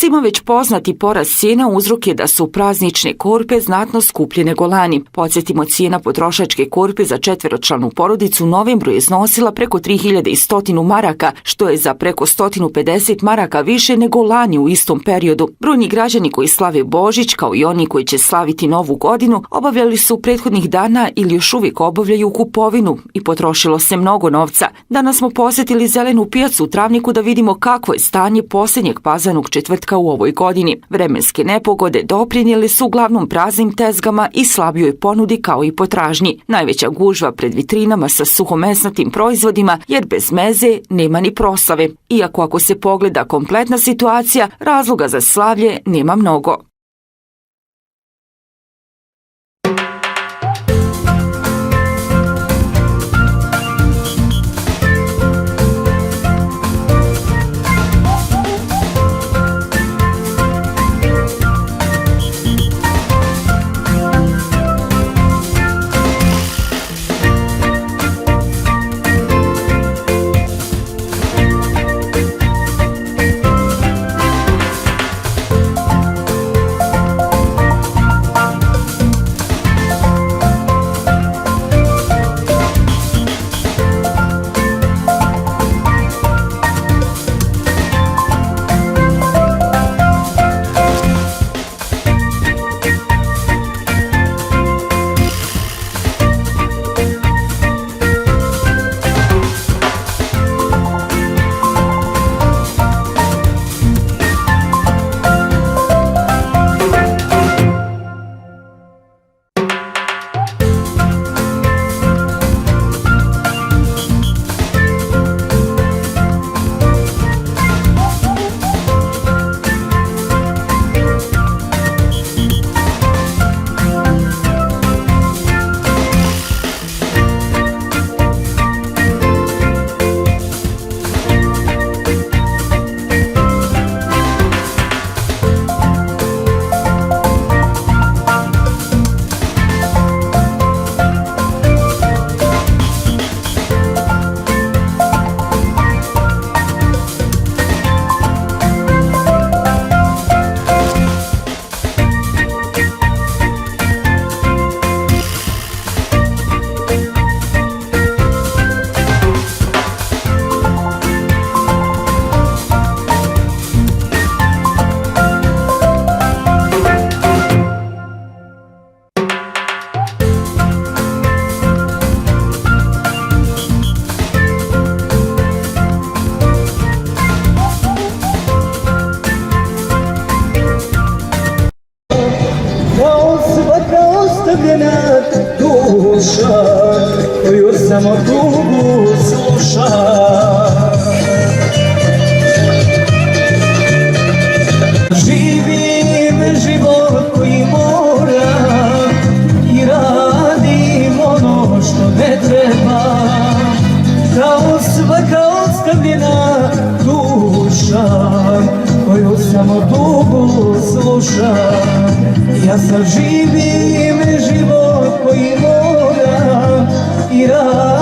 Svima već poznati porast cijena uzrok je da su praznične korpe znatno skuplje nego lani. Podsjetimo, cijena potrošačke korpe za četveročlanu porodicu u novembru je iznosila preko 3100 maraka, što je za preko 150 maraka više nego lani u istom periodu. Brojni građani koji slave Božić, kao i oni koji će slaviti Novu godinu, obavljali su prethodnih dana ili još uvijek obavljaju kupovinu i potrošilo se mnogo novca. Danas smo posjetili zelenu pijacu u Travniku da vidimo kakvo je stanje posljednjeg pazarnog četvrtka u ovoj godini. Vremenske nepogode doprinijele su uglavnom praznim tezgama i slabijoj ponudi kao i potražnji. Najveća gužva pred vitrinama sa suhomesnatim proizvodima, jer bez meze nema ni proslave. Iako ako se pogleda kompletna situacija, razloga za slavlje nema mnogo. Duša koju samo tugu sluša, živim život koji moram i radim ono što ne treba, kao svaka ostavljena duša koju samo tugu sluša. Ja sad živim život koji moram i radim